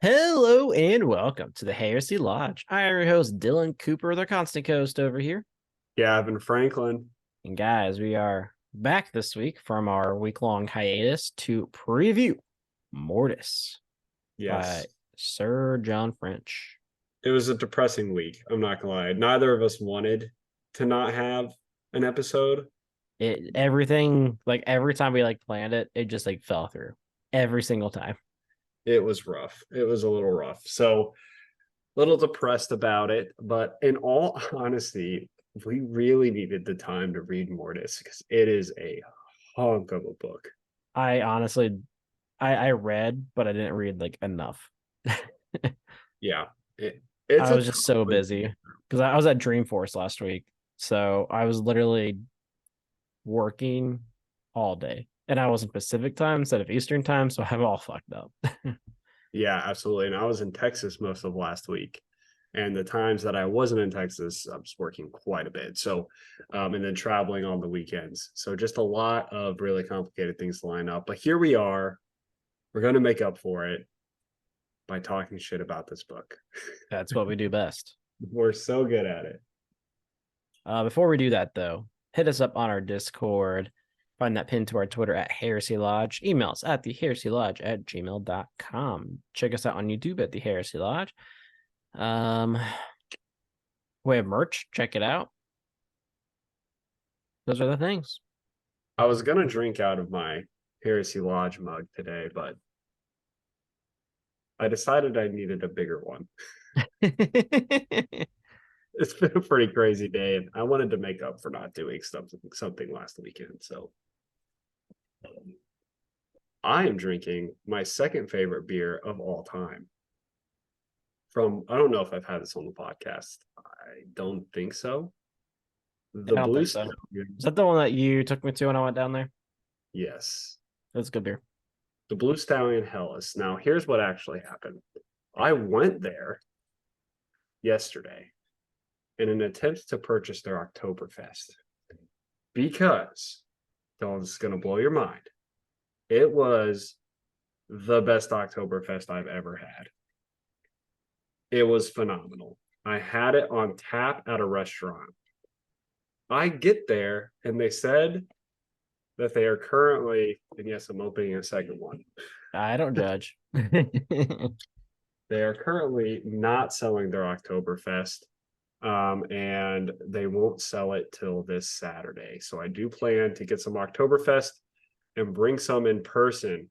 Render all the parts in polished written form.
Hello and welcome to the Heresy Lodge. I am your host, Dylan Cooper, the constant host over here. Gavin Franklin. And guys, we are back this week from our week-long hiatus to preview Mortis by Yes. Sir John French. It was a depressing week. I'm not gonna lie. Neither of us wanted to not have an episode. Everything, like every time we planned it, it just fell through every single time. It was rough. It was a little rough. So a little depressed about it. But in all honesty, we really needed the time to read Mortis because it is a hunk of a book. I honestly, I read, but I didn't read enough. Yeah. I was just so busy because I was at Dreamforce last week. So I was literally working all day. And I was in Pacific time instead of Eastern time. So I'm all fucked up. Yeah, absolutely. And I was in Texas most of last week. And the times that I wasn't in Texas, I was working quite a bit. So, and then traveling on the weekends. So just a lot of really complicated things to line up. But here we are. We're going to make up for it by talking shit about this book. That's what we do best. We're so good at it. Before we do that, though, hit us up on our Discord. Find that pinned to our Twitter at Heresy Lodge. Email us at theheresylodge@gmail.com. Check us out on YouTube at The Heresy Lodge. We have merch. Check it out. Those are the things. I was going to drink out of my Heresy Lodge mug today, but I decided I needed a bigger one. It's been a pretty crazy day, and I wanted to make up for not doing something last weekend. So I am drinking my second favorite beer of all time. I don't know if I've had this on the podcast. I don't think so. The Blue Stallion. Is that the one that you took me to when I went down there? Yes. That's good beer. The Blue Stallion Hellas. Now, here's what actually happened. I went there yesterday in an attempt to purchase their Oktoberfest because, this is going to blow your mind, it was the best Oktoberfest I've ever had. It was phenomenal. I had it on tap at a restaurant. I get there and they said that they are currently, and yes, I'm opening a second one. I don't judge. They are currently not selling their Oktoberfest, and they won't sell it till this Saturday. So I do plan to get some Oktoberfest and bring some in person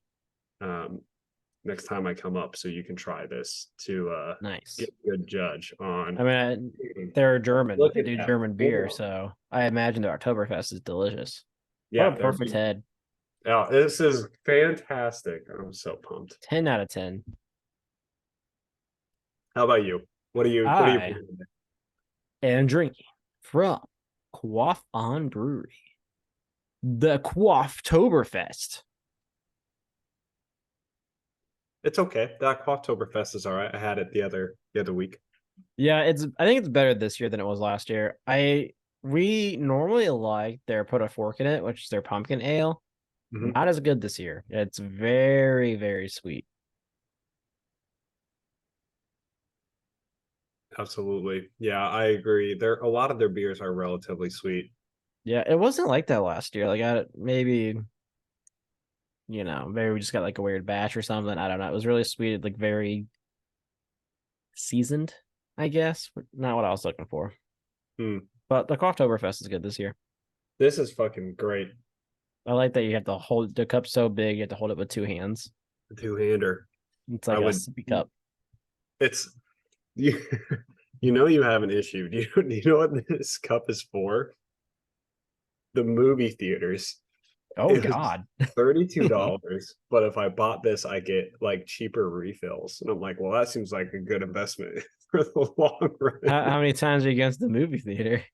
next time I come up, so you can try this to nice get a good judge on. I mean, they're German. They do German beer, cool. so I imagine their Oktoberfest is delicious. Yeah, what a perfect head. Oh, this is fantastic. I'm so pumped. 10 out of 10. How about you? What are you? And drinking from Quaff On Brewery, the Quafftoberfest. It's okay. That Oktoberfest is all right. I had it the other week. Yeah, I think it's better this year than it was last year. We normally like their Put a Fork in It, which is their pumpkin ale. Mm-hmm. Not as good this year. It's very, very sweet. Absolutely. Yeah, I agree. A lot of their beers are relatively sweet. Yeah, it wasn't like that last year. Maybe we just got a weird batch or something. I don't know. It was really sweet, very seasoned, I guess. Not what I was looking for. But the Oktoberfest is good this year. This is fucking great. I like that you have to hold the cup so big, you have to hold it with two hands. A two-hander. It's like a sippy cup. It's you you have an issue. Do you know what this cup is for? The movie theaters. Oh God. $32. But if I bought this, I get cheaper refills. And I'm like, well, that seems like a good investment for the long run. How many times are you against the movie theater?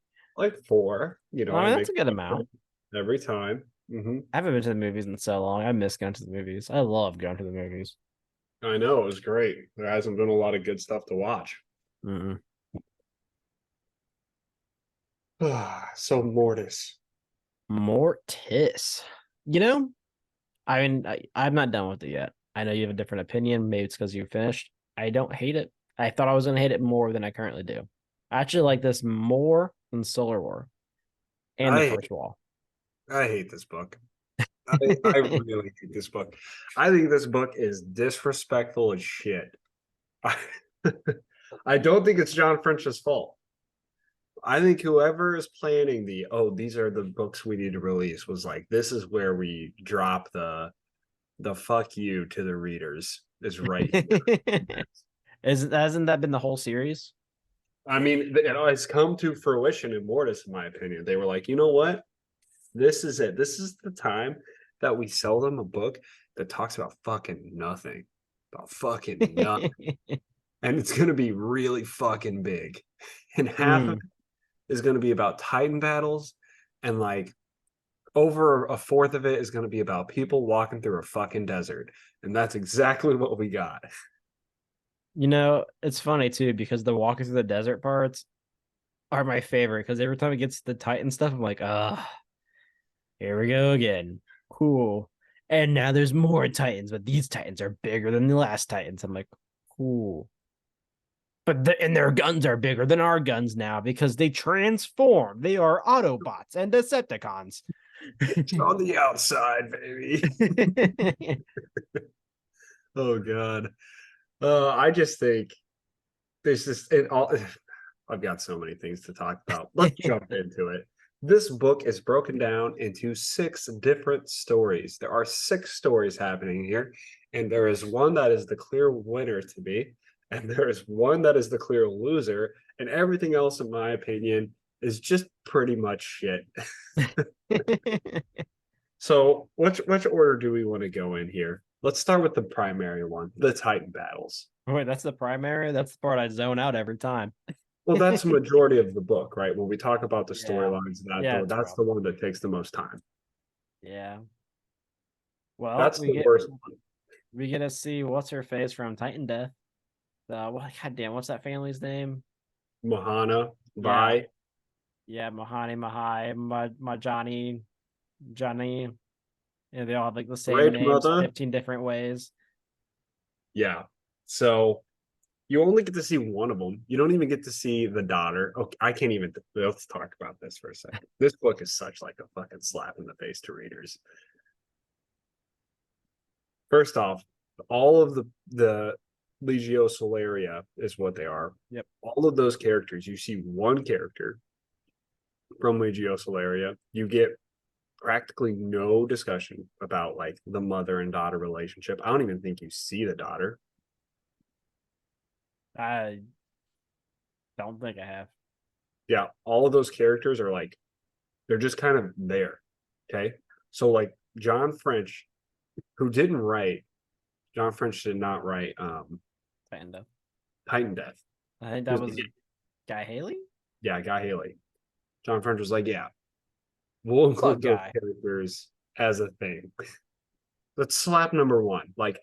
4. That's a good amount. Every time. Mm-hmm. I haven't been to the movies in so long. I miss going to the movies. I love going to the movies. I know, it was great. There hasn't been a lot of good stuff to watch. So Mortis. I'm not done with it yet. I know you have a different opinion. Maybe it's because you finished. I don't hate it. I thought I was gonna hate it more than I currently do. I actually like this more than Solar War and the I First Wall. I hate this book. I really hate this book. I think this book is disrespectful as shit. I, I don't think it's John French's fault. I think whoever is planning these are the books we need to release was like, this is where we drop the fuck you to the readers is right here. Hasn't that been the whole series? I mean, it has come to fruition in Mortis, in my opinion. They were like, you know what? This is it. This is the time that we sell them a book that talks about fucking nothing. About fucking nothing. And it's gonna be really fucking big. And half of Mm. it is gonna be about Titan battles, and like over a fourth of it is gonna be about people walking through a fucking desert. And that's exactly what we got. You know, it's funny too because the walking through the desert parts are my favorite because every time it gets to the Titan stuff, I'm like, here we go again. Cool. And now there's more Titans, but these Titans are bigger than the last Titans. I'm like, cool. And their guns are bigger than our guns now because they transform. They are Autobots and Decepticons. It's on the outside, baby. Oh god. I just think there's just it all I've got so many things to talk about. Let's jump into it. This book is broken down into 6 different stories. There are 6 stories happening here, and there is one that is the clear winner to me, and there is one that is the clear loser, and everything else, in my opinion, is just pretty much shit. So, which order do we want to go in here? Let's start with the primary one, the Titan battles. Wait, that's the primary? That's the part I zone out every time. Well, that's the majority of the book, right? When we talk about the Yeah. storylines, Yeah, it's that's rough. the one that takes the most time. Yeah. Well, That's the worst one. we get to see what's her face from Titan Death. Goddamn, what's that family's name? Mahana, Yeah, Vi. yeah, Mahani, Mahai, Johnny. Yeah, they all have like the same Great names, mother. 15 different ways. Yeah. So you only get to see one of them. You don't even get to see the daughter. Okay, I can't even. Let's talk about this for a second. This book is such like a fucking slap in the face to readers. First off, all of the Legio Solaria is what they are. Yep. All of those characters, you see one character from Legio Solaria. You get practically no discussion about like the mother and daughter relationship. I don't even think you see the daughter. I don't think I have. Yeah, all of those characters are like they're just kind of there. Okay. So like John French, who didn't write, John French did not write Titan Death. Titan Death. I think that Because was Guy Haley. yeah, Guy Haley. John French was like, yeah, we'll Fuck include those Guy. characters as a thing. Let's slap number one. Like,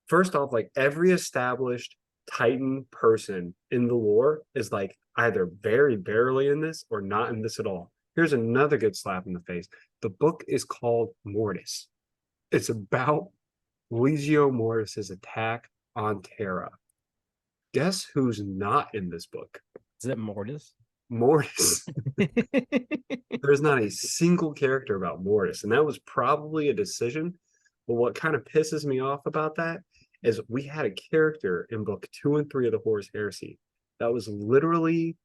first off, like every established Titan person in the lore is like either very barely in this or not in this at all. Here's another good slap in the face. The book is called Mortis. It's about Legio Mortis's attack on Terra. Guess who's not in this book? Is it Mortis? Mortis. There's not a single character about Mortis, and that was probably a decision. But what kind of pisses me off about that is we had a character in book 2 and 3 of the Horus Heresy that was literally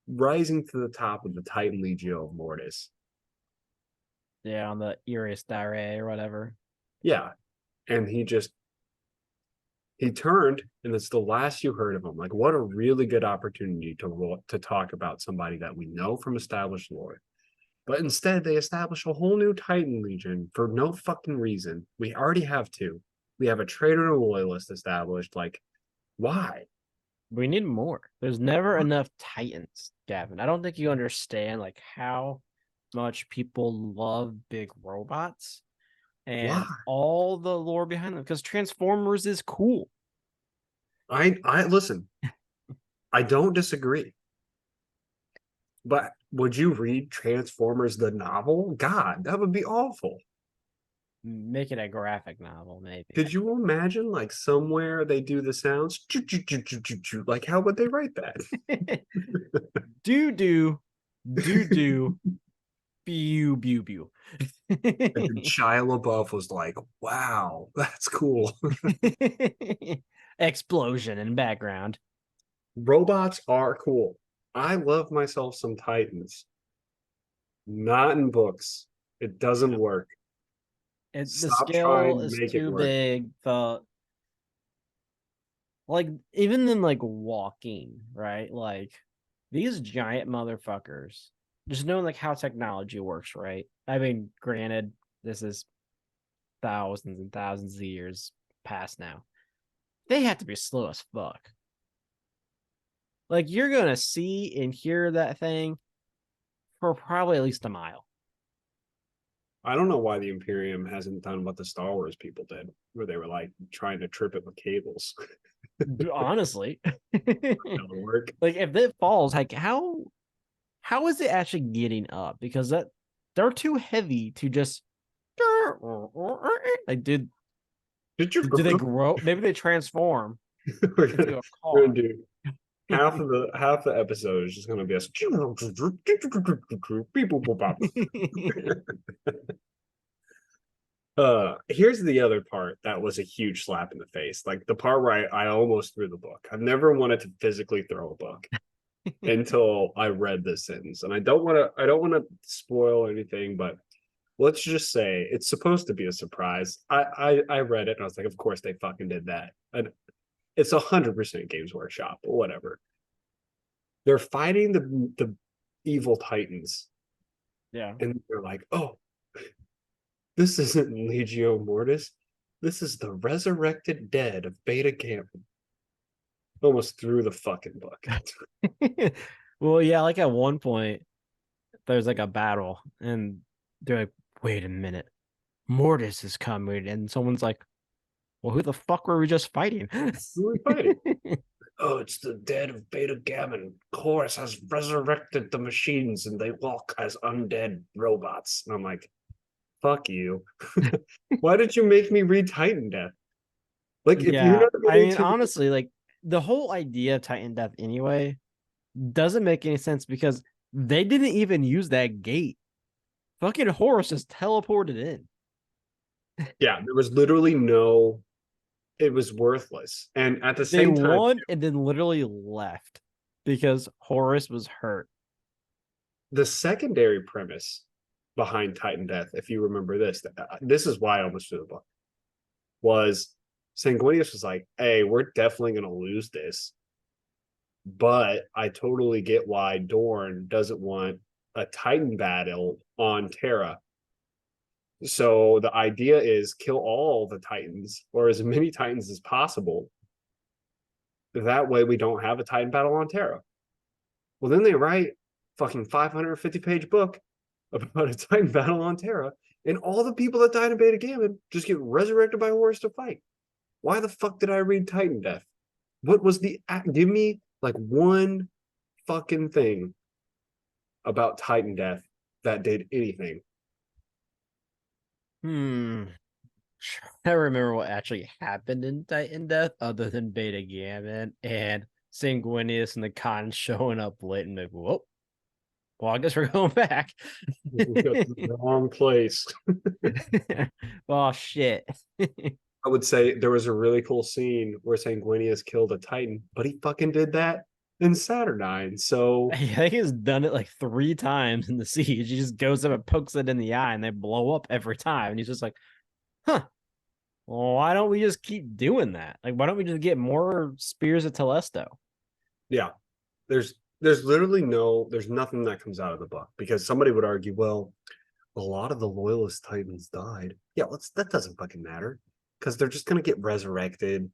rising to the top of the Titan Legio of Mortis. Yeah, on the Iris Dire or whatever. Yeah, and he turned, and it's the last you heard of him. Like, what a really good opportunity to talk about somebody that we know from established lore. But instead, they establish a whole new Titan Legion for no fucking reason. We already have 2. We have a traitor and a loyalist established. Like, why? We need more. There's never enough Titans, Gavin. I don't think you understand like how much people love big robots Why? and all the lore behind them because Transformers is cool. I listen. I don't disagree. But would you read Transformers the novel? God, that would be awful. Make it a graphic novel, maybe. Could you imagine like somewhere they do the sounds? Like how would they write that? Do do do do pew pew pew. And then Shia LaBeouf was like, wow, that's cool. Explosion in background. Robots are cool. I love myself some Titans. Not in books. It doesn't work. The Stop trying scale to is make it too work. big. The like even then like walking, right? Like these giant motherfuckers. Just knowing like how technology works, right? I mean, granted, this is thousands and thousands of years past now. They have to be slow as fuck. Like you're gonna see and hear that thing for probably at least a mile. I don't know why the Imperium hasn't done what the Star Wars people did, where they were like trying to trip it with cables. Honestly. That'll work. Like if it falls, like how is it actually getting up? Because that they're too heavy to just like do they grow? Maybe they transform we're gonna into a we're gonna car. do half the episode is just gonna be us. Here's the other part that was a huge slap in the face. Like the part where I almost threw the book. I've never wanted to physically throw a book until I read this sentence. And I don't want to spoil anything, but let's just say it's supposed to be a surprise. I read it and I was like, of course they fucking did that. And it's 100% Games Workshop, but whatever. They're fighting the evil titans, Yeah. and they're like, oh, this isn't Legio Mortis. This is the resurrected dead of Beta Gambit. Almost threw the fucking book. Well, yeah, like at one point there's like a battle and they're like, wait a minute, Mortis is coming, and someone's like, well, who the fuck were we just fighting? Who are we fighting? Oh, it's the dead of Beta Gammon. Chorus has resurrected the machines and they walk as undead robots. And I'm like, fuck you. Why did you make me read Titan Death? Like, if you're Yeah, not I going mean, to. honestly, like the whole idea of Titan Death anyway doesn't make any sense because they didn't even use that gate. Fucking Horus just teleported in. Yeah, there was literally no. It was worthless. And at the They same time, won and then literally left because Horus was hurt. the secondary premise behind Titan Death, if you remember this is why I almost threw the book, was Sanguinius was like, hey, we're definitely going to lose this. But I totally get why Dorn doesn't want a Titan battle on Terra. So the idea is kill all the Titans or as many Titans as possible. That way we don't have a Titan battle on Terra. Well, then they write fucking 550-page book about a Titan battle on Terra, and all the people that died in Beta Gamma just get resurrected by Horus to fight. Why the fuck did I read Titan Death? What was the give me like one fucking thing about Titan Death that did anything? Hmm. I remember what actually happened in Titan Death other than Beta Gamma and Sanguinius and the con showing up late and like, whoa. Well, I guess we're going back. The wrong place. Oh shit. I would say there was a really cool scene where Sanguinius killed a Titan, but he fucking did that in Saturnine. So I think he's done it like 3 times in the siege. He just goes up and pokes it in the eye and they blow up every time. And he's just like, huh, well, why don't we just keep doing that? Like, why don't we just get more spears of Telesto? yeah, there's literally there's nothing that comes out of the book because somebody would argue, well, a lot of the loyalist Titans died. Yeah, that doesn't fucking matter because they're just gonna get resurrected.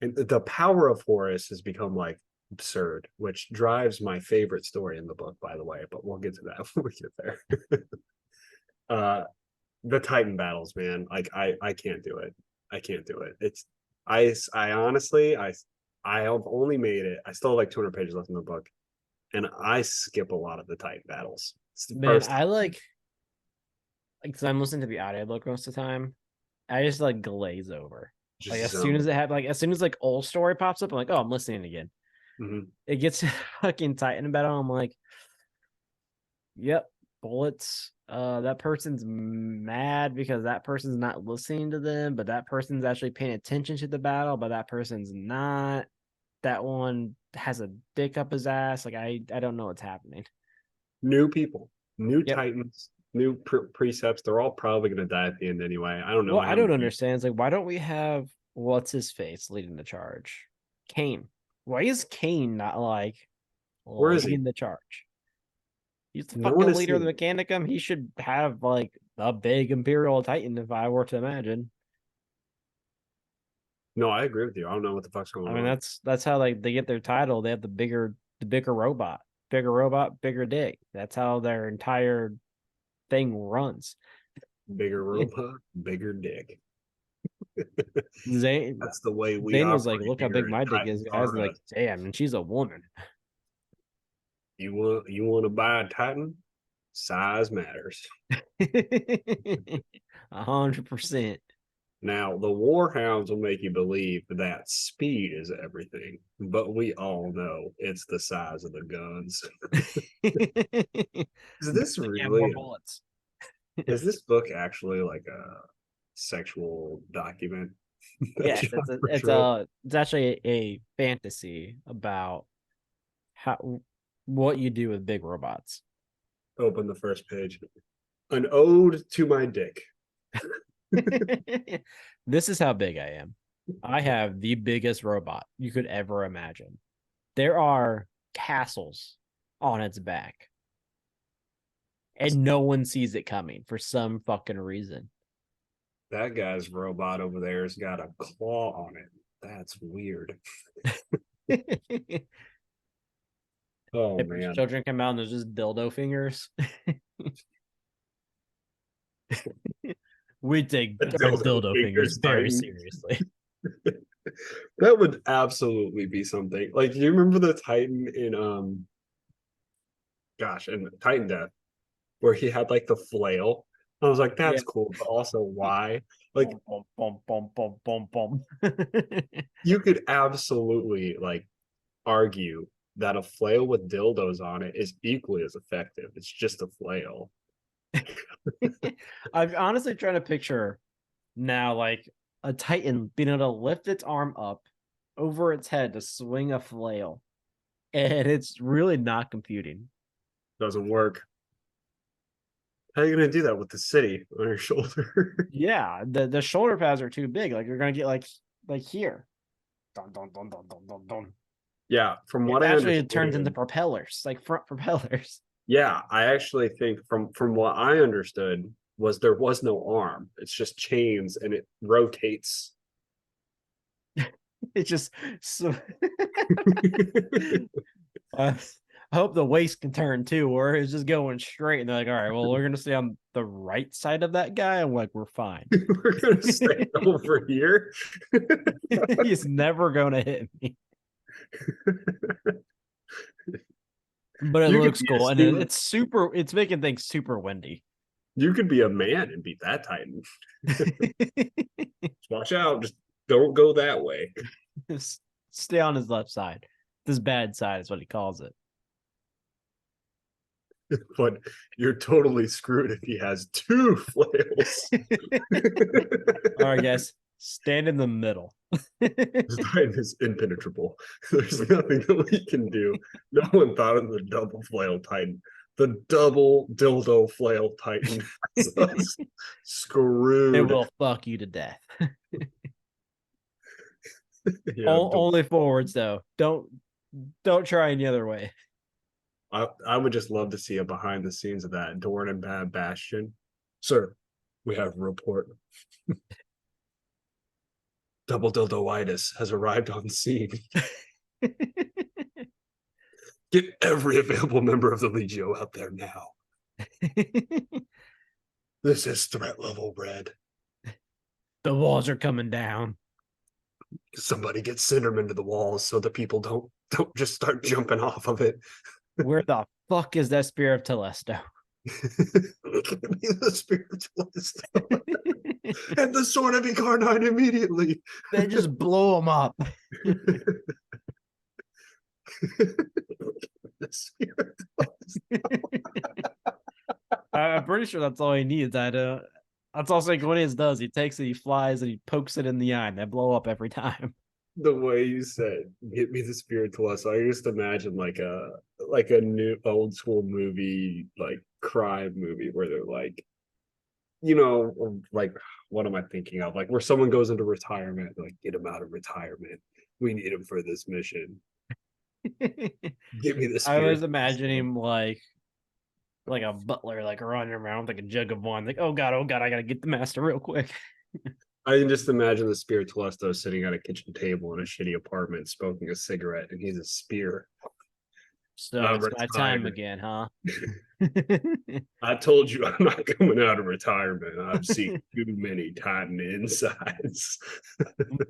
And the power of Horus has become like absurd, which drives my favorite story in the book, by the way. But we'll get to that when we get there. The Titan battles, man. Like I can't do it. I can't do it. I honestly I have only made it. I still have like 200 pages left in the book, and I skip a lot of the Titan battles. It's the Man, first I like because I'm listening to the audiobook most of the time. I just like glaze over. Like Just as soon as zone. it had like as soon as like old story pops up, I'm like, oh, I'm listening again. Mhm. It gets fucking Titan battle. I'm like, yep, bullets. That person's mad because that person's not listening to them, but that person's actually paying attention to the battle, but that person's not. That one has a dick up his ass. Like I don't know what's happening. New people, new Yep. Titans, new precepts. They're all probably going to die at the end anyway. I don't know. Well, I I don't haven't. understand. It's like, why don't we have what's his face leading the charge? Kane. Why is Kane not like Where is he? leading the charge? He's the No one fucking has leader of seen the him. Mechanicum. He should have like a big Imperial Titan, if I were to imagine. No, I agree with you. I don't know what the fuck's I going mean, on. that's how like they get their title. They have the bigger robot, bigger dick. That's how their entire thing runs. Bigger robot, bigger dick. Zane That's the way we Zane was like, operate "Look how here big at my dick Titan is, guys." And Tara. like, damn, and she's a woman. You want to buy a Titan? Size matters. 100%. Now, the Warhounds will make you believe that speed is everything, but we all know it's the size of the guns. Is this They have more really? bullets. Is this book actually like a sexual document that Yes, Josh it's wrote? it's actually a fantasy about how what you do with big robots. Open the first page. An ode to my dick. This is how big I am. I have the biggest robot you could ever imagine. There are castles on its back, and no one sees it coming for some fucking reason. That guy's robot over there has got a claw on it. That's weird. If Oh his man. children come out and there's just dildo fingers, we take A our dildo dildo fingers fingers very Titan. seriously. That would absolutely be something. Like, do you remember the Titan in gosh, in Titan Death, where he had like the flail? I was like, Yeah. that's cool, but also why? Like, Boom, boom, boom, boom, boom, boom, boom. you could absolutely like argue that a flail with dildos on it is equally as effective. It's just a flail. I'm honestly trying to picture now like a Titan being able to lift its arm up over its head to swing a flail. And it's really not computing. Doesn't work. How are you gonna do that with the city on your shoulder? Yeah, the shoulder pads are too big. Like you're gonna get like here. Dun, dun, dun, dun, dun, dun, dun. Yeah, from It what I actually turns into understand, propellers, like front propellers. yeah, I actually think from what I understood was there was no arm. It's just chains and it rotates. It's just so I hope the waist can turn too, or it's just going straight. And they're like, all right, well, we're gonna stay on the right side of that guy. I'm like, we're fine. We're gonna stay over here. He's never gonna hit me. But it You could looks be a cool. And then Steven. it's making things super windy. You could be a man and beat that Titan. Watch out. Just don't go that way. Stay on his left side. This bad side is what he calls it. But you're totally screwed if he has two flails. All right, guys, stand in the middle. This Titan is impenetrable. There's nothing that we can do. No one thought of the double flail Titan. The double dildo flail Titan. It Screwed. will fuck you to death. Yeah, Only forwards though. Don't try any other way. I would just love to see a behind the scenes of that Dorn and Bad Bastion. Sir, we have a report. Double dildoitis has arrived on scene. Get every available member of the Legio out there now. This is threat level red. The walls are coming down. Somebody get Cinderman to the walls so the people don't just start jumping off of it. Where the fuck is that spear of Telesto? Look at me, the spiritualist. And the sword of Incarnate immediately. They just blow him up. The spirit. I'm pretty sure that's all he needs. That's all Sanguinius does. He takes it, he flies, and he pokes it in the eye, and they blow up every time. The way you said, "Get me the spirit to us," I just imagine like a new old school movie, like crime movie, where they're like, like what am I thinking of? Like where someone goes into retirement, like get him out of retirement. We need him for this mission. Give me the I spirit. was imagining like a butler, like running around with like a jug of wine, like, oh god, I gotta get the master real quick. I can just imagine the spirit Telesto sitting at a kitchen table in a shitty apartment, smoking a cigarette, and he's a spear. So it's my time Retired. again, huh? I told you I'm not coming out of retirement. I've seen too many Titan insides.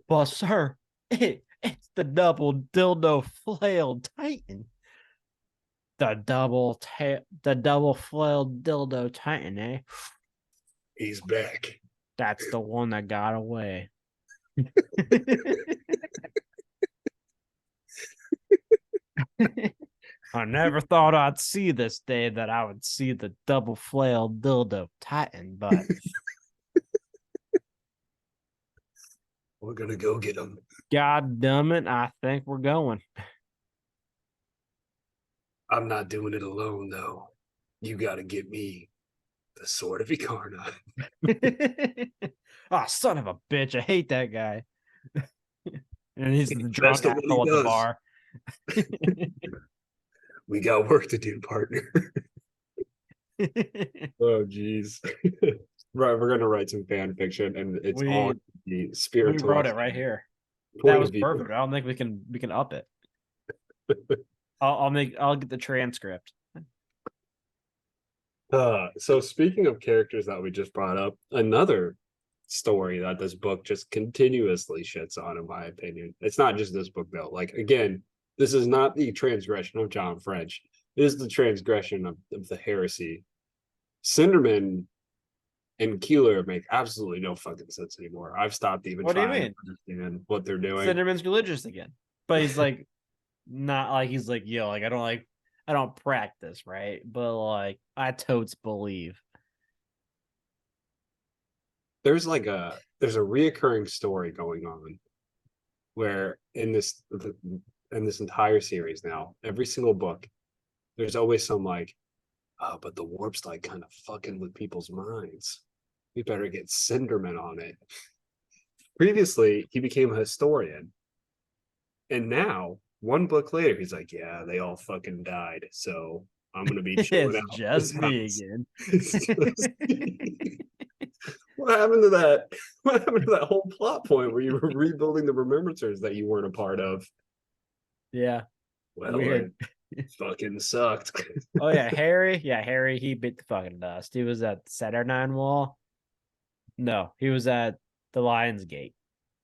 But sir, it's the double dildo flailed titan. The double flailed dildo titan, eh? He's back. That's the one that got away. I never thought I'd see this day that I would see the double flailed dildo titan, but We're gonna go get him. god damn it, I think we're going. I'm not doing it alone though. You gotta get me the sword of Icarna. Oh, son of a bitch. I hate that guy. And he's the drunk Best at what he asshole at the does. bar. We got work to do, partner. Oh geez. Right, we're gonna write some fan fiction and it's all the We spirit wrote it right here. That point was of view. perfect. I don't think we can up it. I'll get the transcript. So speaking of characters that we just brought up, another story that this book just continuously shits on, in my opinion. It's not just this book though. Like again, this is not the transgression of John French. It is the transgression of the heresy. Cinderman and Keeler make absolutely no fucking sense anymore. I've stopped even What do you trying mean? to understand what they're doing. Cinderman's religious again. But he's like not like he's like, yo, like I don't practice, right? But like I totes believe. There's a reoccurring story going on where in this entire series now, every single book, there's always some like, oh, but the warp's like kind of fucking with people's minds. We better get Cinderman on it. Previously, he became a historian, and now one book later, he's like, yeah, they all fucking died, so I'm gonna be chilling It's out. just me again. What happened to that? What happened to that whole plot point where you were rebuilding the remembrancers that you weren't a part of? Yeah. Well, Weird. it fucking sucked. Oh yeah, Harry. Yeah, Harry, he bit the fucking dust. He was at Saturnine Wall. No, he was at the Lion's Gate.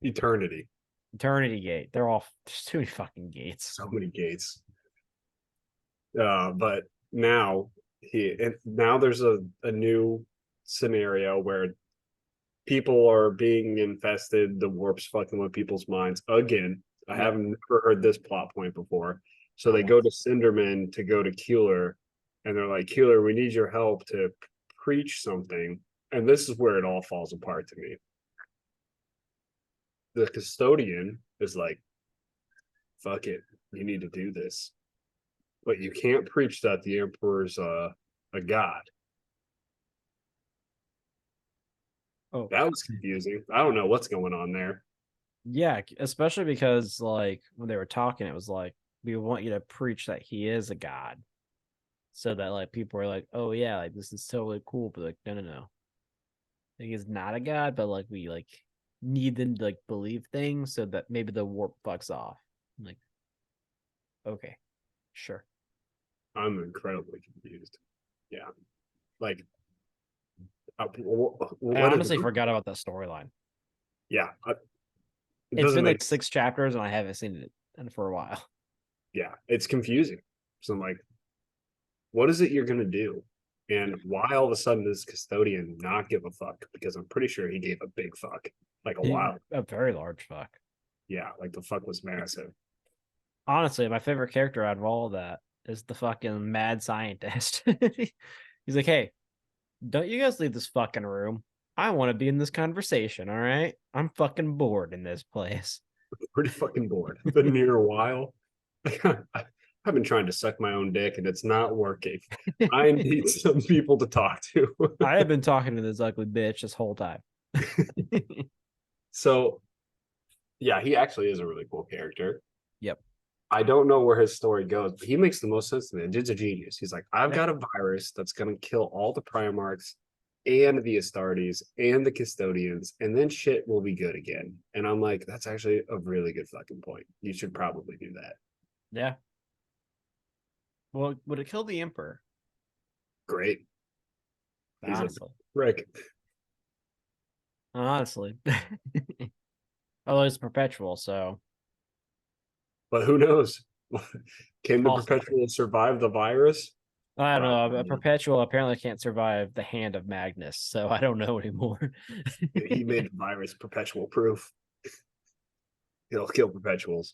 Eternity. Eternity Gate. There's too many fucking gates. So many gates. But now there's a new scenario where people are being infested, the warp's fucking with people's minds again. I haven't never heard this plot point before. So they go to Cinderman to go to Keeler, and they're like, Keeler, we need your help to preach something. And this is where it all falls apart to me. The custodian is like, fuck it, you need to do this. But you can't preach that the emperor's a god. Oh, that was confusing. I don't know what's going on there. Yeah, especially because like when they were talking, it was like, we want you to preach that he is a god. So that like people were like, oh yeah, like this is totally cool, but like no. Like he's not a god, but like we like need them to like believe things so that maybe the warp fucks off. I'm like, okay, sure. I'm incredibly confused. Yeah. Like I what honestly forgot about that storyline. Yeah. It's been like 6 chapters and I haven't seen it for a while. Yeah, it's confusing. So I'm like, what is it you're gonna do? And why all of a sudden does Custodian not give a fuck? Because I'm pretty sure he gave a big fuck, like a while. A very large fuck. Yeah, like the fuck was massive. Honestly, my favorite character out of all of that is the fucking mad scientist. He's like, hey, don't you guys leave this fucking room. I want to be in this conversation, all right? I'm fucking bored in this place. Pretty fucking bored. I've been here a while. I've been trying to suck my own dick and it's not working. I need some people to talk to. I have been talking to this ugly bitch this whole time. So, yeah, he actually is a really cool character. Yep. I don't know where his story goes, but he makes the most sense to me. The dude's a genius. He's like, I've Yeah. got a virus that's going to kill all the Primarchs and the Astartes and the Custodians, and then shit will be good again. And I'm like, that's actually a really good fucking point. You should probably do that. Yeah. Well, would it kill the Emperor? Great. He's Honestly. a frick. Honestly. Although it's perpetual, so. But who knows? Can the Also- Perpetual survive the virus? I don't know. A Probably. perpetual apparently can't survive the hand of Magnus, so I don't know anymore. He made the virus perpetual proof. He'll kill perpetuals.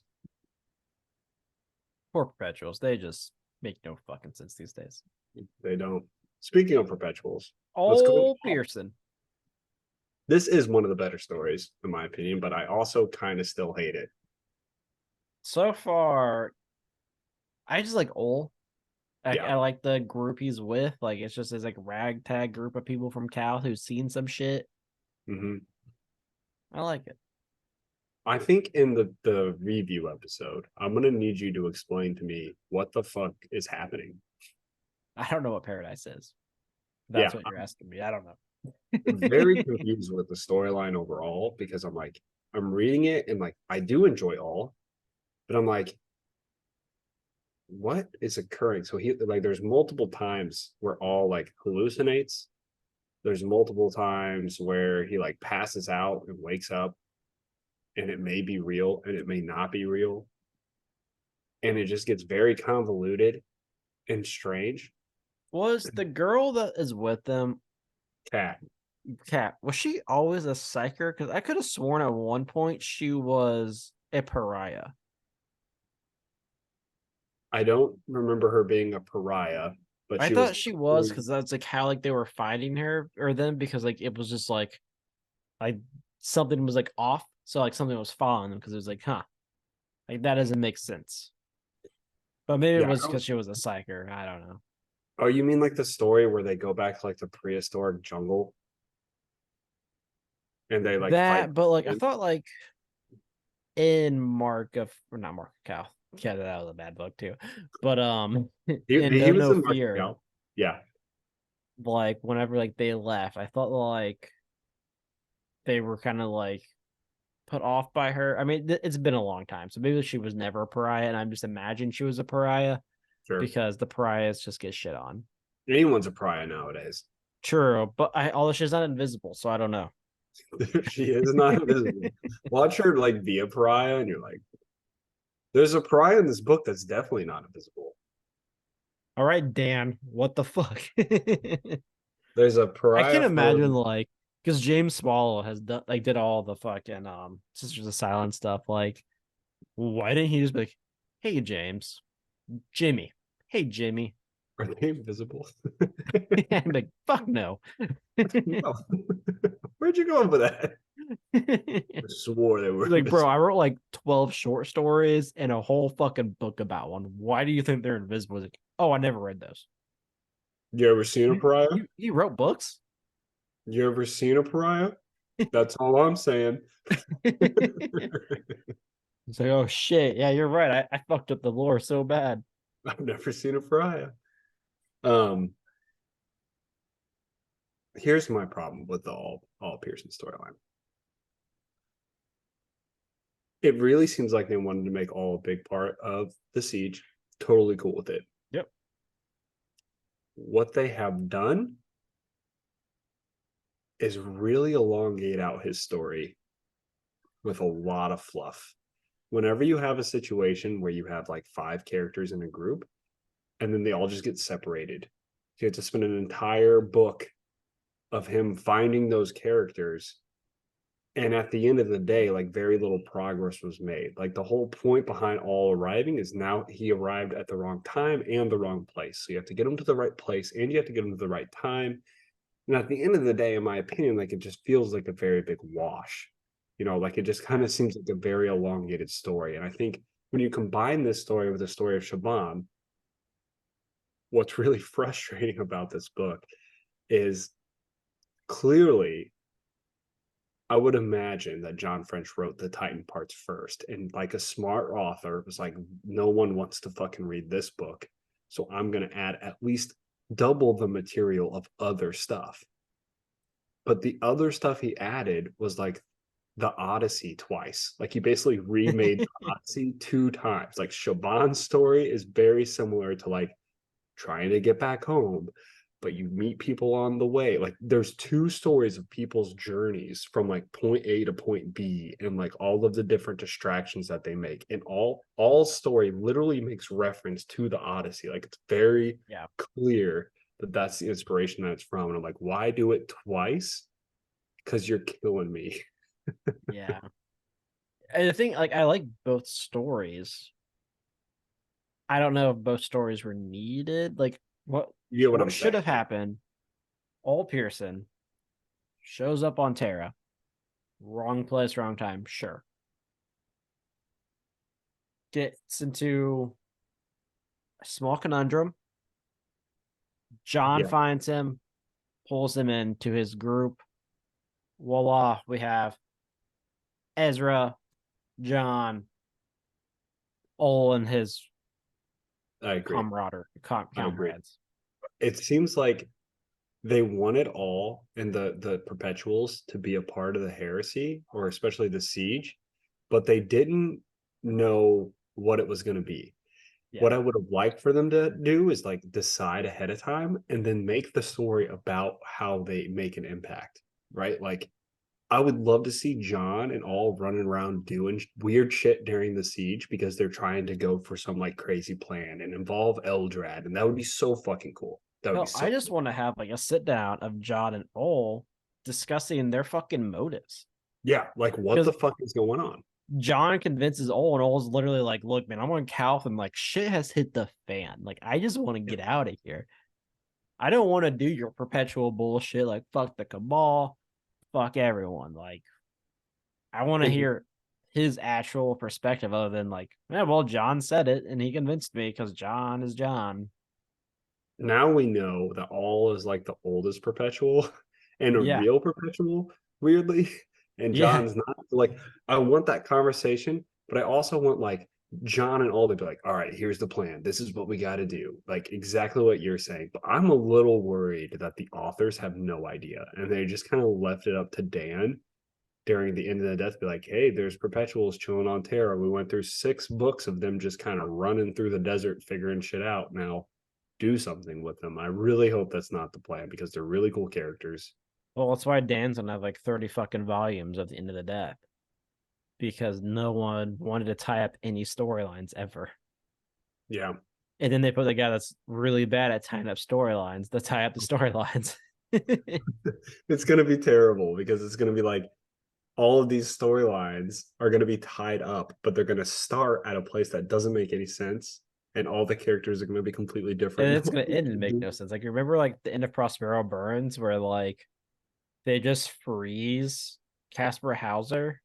Poor perpetuals. They just make no fucking sense these days. They don't. Speaking of perpetuals, Oh, Pearson. this is one of the better stories, in my opinion, but I also kind of still hate it. So far, I just like Ol. I like the group he's with. Like, it's just this like ragtag group of people from Cal who's seen some shit. Mm-hmm. I like it. I think in the review episode, I'm going to need you to explain to me what the fuck is happening. I don't know what Paradise is. That's what you're asking me. I don't know. I'm very confused with the storyline overall because I'm like, I'm reading it and like, I do enjoy all, but I'm like, what is occurring? So he like, there's multiple times where all like hallucinates. There's multiple times where he like passes out and wakes up and it may be real and it may not be real. And it just gets very convoluted and strange. Was the girl that is with them, Cat. was she always a psyker? Because I could have sworn at one point she was a pariah. I don't remember her being a pariah, but I thought she was because that's like how like they were finding her or them because like it was just like something was like off, so like something was following them because it was like like that doesn't make sense. But maybe it was because she was a psyker. I don't know. Oh, you mean like the story where they go back to like the prehistoric jungle and they like that, fight? but like I thought like in Mark of or not Mark of Cow. Yeah, that was a bad book too. But he in was No in Fear. Yeah. Like whenever like they left, I thought like they were kind of like put off by her. I mean, it's been a long time, so maybe she was never a pariah, and I'm just imagining she was a pariah because the pariahs just get shit on. Anyone's a pariah nowadays. True, but although she's not invisible, so I don't know. She is not invisible. Watch her like be a pariah, and you're like, there's a pariah in this book that's definitely not invisible. All right, Dan, what the fuck? There's a pariah. I can imagine like because James Swallow has done like did all the fucking Sisters of Silence stuff. Like, why didn't he just be like, hey James, Jimmy, hey Jimmy, are they invisible? I'm like, fuck no. No. Where'd you go with that? I swore they were like, bro, I wrote like 12 short stories and a whole fucking book about one. Why do you think they're invisible? Like, oh, I never read those. You ever seen a pariah? You wrote books? You ever seen a pariah? That's all I'm saying. It's like, oh shit, yeah, you're right. I fucked up the lore so bad. I've never seen a pariah. Here's my problem with the all Pearson storyline. It really seems like they wanted to make all a big part of the siege. Totally cool with it. Yep. What they have done is really elongate out his story with a lot of fluff. Whenever you have a situation where you have like 5 characters in a group and then they all just get separated You have to spend an entire book of him finding those characters. And at the end of the day, like very little progress was made. Like the whole point behind all arriving is now he arrived at the wrong time and the wrong place. So you have to get him to the right place and you have to get him to the right time. And at the end of the day, in my opinion, like it just feels like a very big wash. Like it just kind Yeah. of seems like a very elongated story. And I think when you combine this story with the story of Shaban, what's really frustrating about this book is clearly I would imagine that John French wrote the Titan parts first. And like a smart author was like, no one wants to fucking read this book. So I'm going to add at least double the material of other stuff. But the other stuff he added was like the Odyssey twice. Like he basically remade the Odyssey 2 times. Like Shaban's story is very similar to like trying to get back home, but you meet people on the way. Like there's 2 stories of people's journeys from like point A to point B and like all of the different distractions that they make. And all story literally makes reference to the Odyssey. Like it's very Yeah. clear that that's the inspiration that it's from. And I'm like, why do it twice? Because you're killing me. Yeah. And the thing, like, I like both stories. I don't know if both stories were needed. Like, what You get what I'm what should saying? have happened? All Pearson shows up on Terra. Wrong place, wrong time. Sure. Gets into a small conundrum. John Yeah, finds him, pulls him into his group. Voila, we have Ezra, John, all in his I agree. I agree. comrades. It seems like they wanted all and the perpetuals to be a part of the heresy or especially the siege, but they didn't know what it was going to be. Yeah. What I would have liked for them to do is like decide ahead of time and then make the story about how they make an impact, right? Like I would love to see John and all running around doing weird shit during the siege because they're trying to go for some like crazy plan and involve Eldrad, and that would be so fucking cool. That would be No, I so just cool. want to have like a sit down of John and Ole discussing their fucking motives. Yeah, like what Because the fuck is going on? John convinces Ole, and Ole's literally like, "Look, man, I'm on Calth, and like shit has hit the fan. Like, I just want to Yeah. get out of here. I don't want to do your perpetual bullshit. Like, fuck the cabal, fuck everyone. Like, I want to And hear his actual perspective, other than like, yeah, well, John said it, and he convinced me because John is John. now we know that all is like the oldest perpetual and a Yeah, real perpetual, weirdly. And yeah. John's not like, I want that conversation, but I also want like John and all to be like, all right, here's the plan. This is what we got to do. Like exactly what you're saying. But I'm a little worried that the authors have no idea and they just kind of left it up to Dan during the end of the death, be like, hey, there's perpetuals chilling on Terra. We went through 6 books of them just kind of running through the desert, figuring shit out. Now do something with them. I really hope that's not the plan because they're really cool characters. Well, that's why Dan's gonna have like 30 fucking volumes at the end of the death because no one wanted to tie up any storylines ever. Yeah. And then they put the guy that's really bad at tying up storylines to tie up the storylines. It's going to be terrible because it's going to be like all of these storylines are going to be tied up, but they're going to start at a place that doesn't make any sense. And all the characters are going to be completely And different. it's gonna end and make no sense. Like you remember like the end of Prospero Burns where like they just freeze Casper Hauser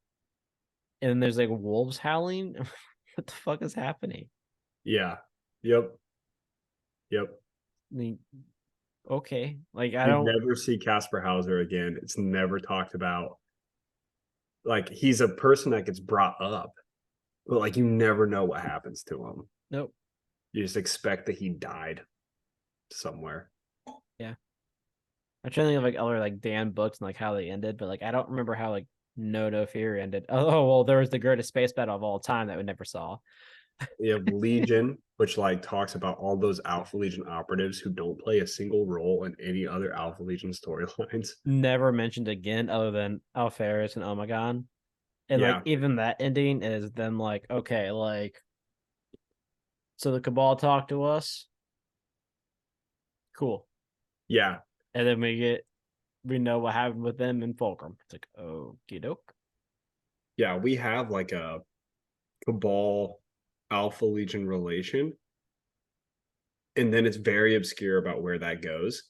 and then there's like wolves howling. What the fuck is happening? Yeah. Yep. Yep. I mean, okay. Like I You don't never see Casper Hauser again. It's never talked about. Like he's a person that gets brought up, but like you never know what happens to him. nope. You just expect that he died somewhere. Yeah. I'm trying to think of like other like Dan books and like how they ended, but like I don't remember how like No Fear ended. Oh well, there was the greatest space battle of all time that we never saw. You have Legion, which like talks about all those Alpha Legion operatives who don't play a single role in any other Alpha Legion storylines. Never mentioned again other than Alferis and Omegon. And like Yeah, even that ending is them like, okay, like so the Cabal talked to us. Cool. Yeah. And then we know what happened with them in Fulcrum. It's like, okie doke. Yeah, we have like a Cabal Alpha Legion relation, and then it's very obscure about where that goes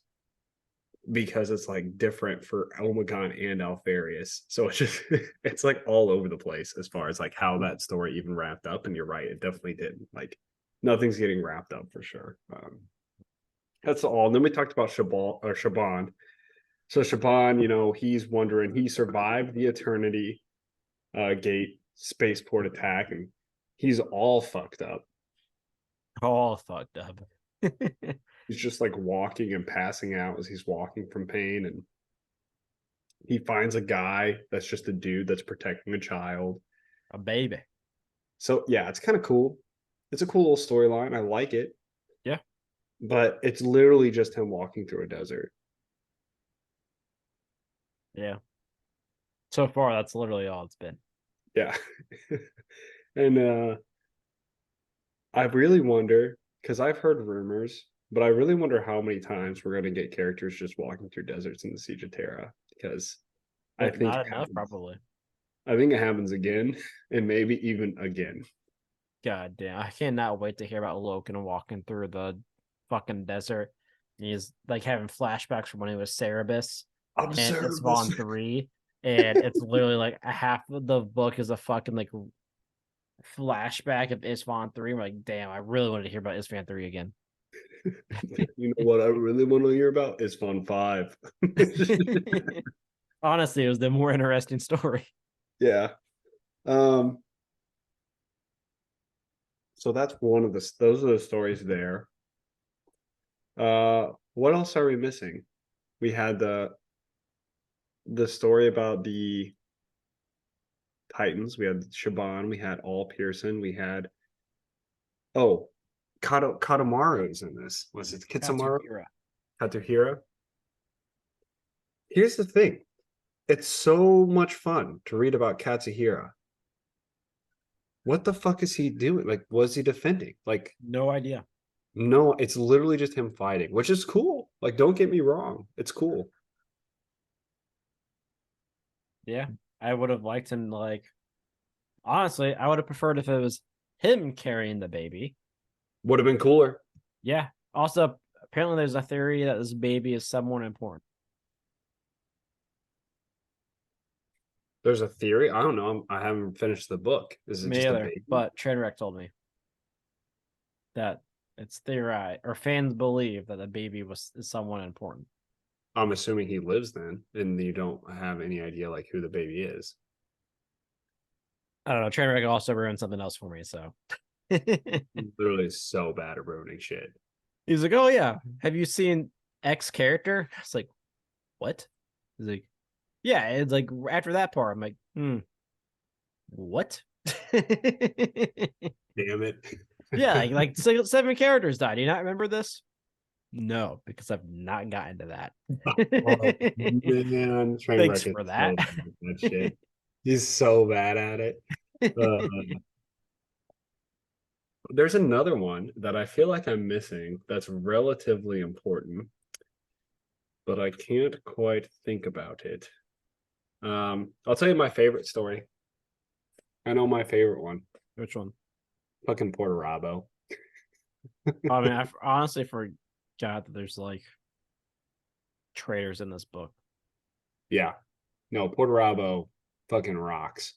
because it's like different for Omegon and Alfarius. So it's just it's like all over the place as far as like how that story even wrapped up. And you're right, it definitely didn't. Like nothing's getting wrapped up for sure. That's all. And then we talked about Shaban. So Shaban, he's wondering, he survived the Eternity Gate spaceport attack, and he's all fucked up. All fucked up. He's just like walking and passing out as he's walking from pain, and he finds a guy that's just a dude that's protecting a child. A baby. So yeah, it's kind of cool. It's a cool little storyline. I like it. Yeah. But it's literally just him walking through a desert. Yeah. So far, that's literally all it's been. Yeah. And I really wonder, because I've heard rumors, but I really wonder how many times we're going to get characters just walking through deserts in the Siege of Terra. Because I Like, think not enough, probably. I think it happens again, and maybe even again. God damn. I cannot wait to hear about Loken walking through the fucking desert. He's like having flashbacks from when he was Cerebus and it's Vaughn 3. And it's literally like a half of the book is a fucking like flashback of Isfahan 3. I'm like, damn, I really wanted to hear about Isfahan 3 again. You know what I really want to hear about? Isfahan 5. Honestly, it was the more interesting story. Yeah. So that's one of those are the stories there. What else are we missing? We had the story about the Titans. We had Shaban. We had All Pearson. We had Katamaru is in this. Was it Kitsamaru? Katsuhira. Here's the thing. It's so much fun to read about Katsuhira. What the fuck is he doing? Like, was he defending? Like, no idea. No, it's literally just him fighting, which is cool. Like, don't get me wrong. It's cool. Yeah. I would have liked him, like, honestly, I would have preferred if it was him carrying the baby. Would have been cooler. Yeah. Also, apparently there's a theory that this baby is someone important. There's a theory. I don't know. I haven't finished the book. Is it Me just a either, baby? but Trainwreck told me that it's theorized or fans believe that the baby is someone important. I'm assuming he lives then, and you don't have any idea like who the baby is. I don't know. Trainwreck also ruined something else for me, so Literally so bad at ruining shit. He's like, "Oh yeah, have you seen X character?" I was like, "What?" He's like, "Yeah." It's like after that part, I'm like, what? Damn it. Yeah, like 7 characters died. Do you not remember this? No, because I've not gotten to that. Man, Thanks for that. That shit. He's so bad at it. There's another one that I feel like I'm missing that's relatively important, but I can't quite think about it. I'll tell you my favorite story. I know my favorite one. Which one? Fucking Portorabo. I mean, I honestly forgot that there's like traitors in this book. Yeah. No, Portorabo fucking rocks.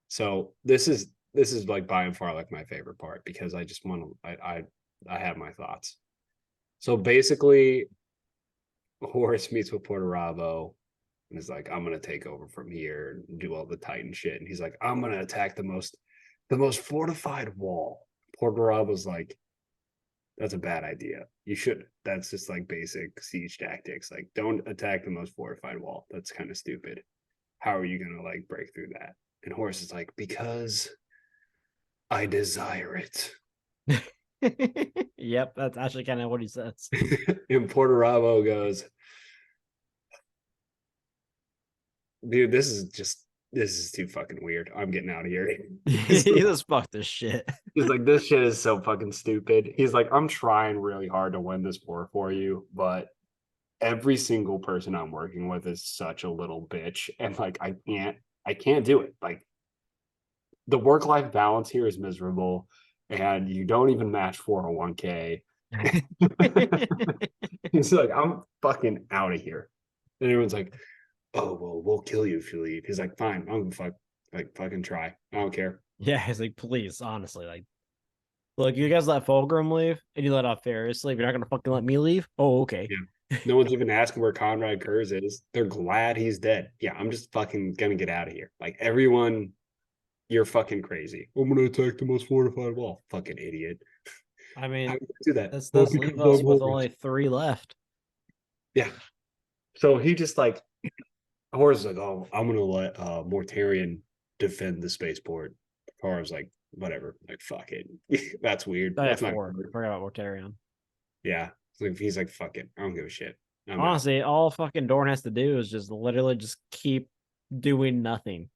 So this is like by and far like my favorite part because I just want to I have my thoughts. So basically Horus meets with Portorabo and is like, I'm gonna take over from here and do all the Titan shit. And he's like, I'm gonna attack the most fortified wall. Portorabo's like, that's a bad idea. You should. That's just like basic siege tactics. Like, don't attack the most fortified wall. That's kind of stupid. How are you gonna like break through that? And Horus is like, because I desire it. Yep, that's actually kind of what he says. And Portorabo goes, dude, this is too fucking weird. I'm getting out of here. He just fucked this shit. He's like, this shit is so fucking stupid. He's like, I'm trying really hard to win this war for you, but every single person I'm working with is such a little bitch, and like I can't do it. Like the work life balance here is miserable, and you don't even match 401k. He's like, I'm fucking out of here. And everyone's like, oh well, we'll kill you if you leave. He's like, fine, I'm gonna fucking try. I don't care. Yeah, he's like, please, honestly, like, look, you guys let Fulgrim leave and you let off Ferris leave. You're not gonna fucking let me leave? Oh, okay. Yeah. No one's even asking where Conrad Kurz is. They're glad he's dead. Yeah, I'm just fucking gonna get out of here. Like everyone, you're fucking crazy. I'm gonna attack the most fortified wall. Fucking idiot. I How mean, do you do that? this Well, does leave because I'm us with Horus. only 3 left. Yeah. So he just like Horus is like, oh, I'm gonna let Mortarion defend the spaceport. Horus like, whatever. Like, fuck it. That's weird. I have That's not 4. I forgot about Mortarion. yeah. So he's like, fuck it. I don't give a shit. I'm out. Honestly, all fucking Dorn has to do is just literally just keep doing nothing.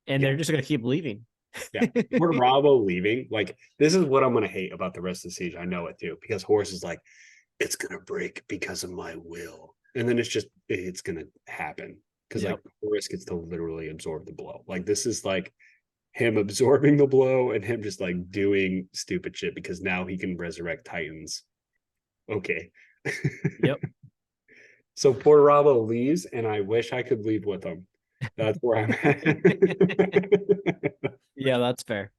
And Yeah. they're just gonna keep leaving. Yeah. We're Bravo leaving. Like, this is what I'm gonna hate about the rest of the siege. I know it too, because Horus is like, it's gonna break because of my will. And then it's gonna happen. Because Yep. like Horus gets to literally absorb the blow. Like this is like him absorbing the blow and him just like doing stupid shit because now he can resurrect Titans. Okay. Yep. So poor Rabo leaves, and I wish I could leave with him. That's where I'm at. Yeah, that's fair.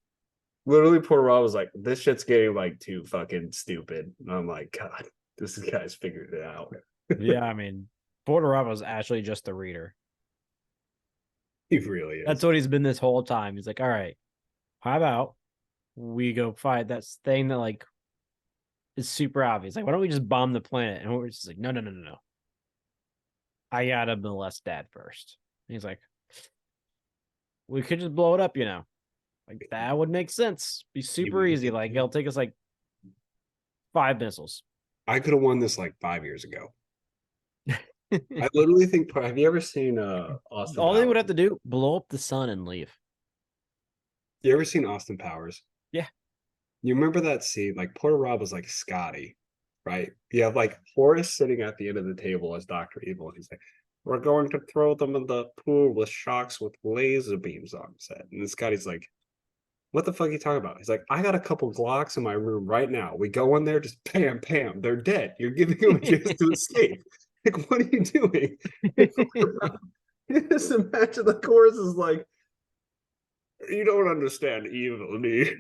Literally, poor Rob was like, "This shit's getting like too fucking stupid." And I'm like, "God, this guy's figured it out." Yeah, I mean, Border was actually just a reader. He really That's is. what he's been this whole time. He's like, all right, how about we go fight that thing that like is super obvious? Like, why don't we just bomb the planet? And we're just like, no, no, no, no, no. I gotta molest Dad first. And he's like, we could just blow it up, you know. Like that would make sense. Be super easy. Like it'll take us like 5 missiles. I could have won this like 5 years ago. I literally think. Have you ever seen Austin All they would Powers? have to do, blow up the sun and leave. You ever seen Austin Powers? Yeah. You remember that scene? Like poor Rob was like Scotty, right? You have like Horace sitting at the end of the table as Doctor Evil, and he's like, "We're going to throw them in the pool with shocks with laser beams on his head." And this Scotty's like, "What the fuck are you talking about?" He's like, "I got a couple Glocks in my room right now. We go in there, just bam, bam, they're dead. You're giving them a chance to escape. Like, what are you doing?" Just imagine the chorus is like, "You don't understand evil, do you?"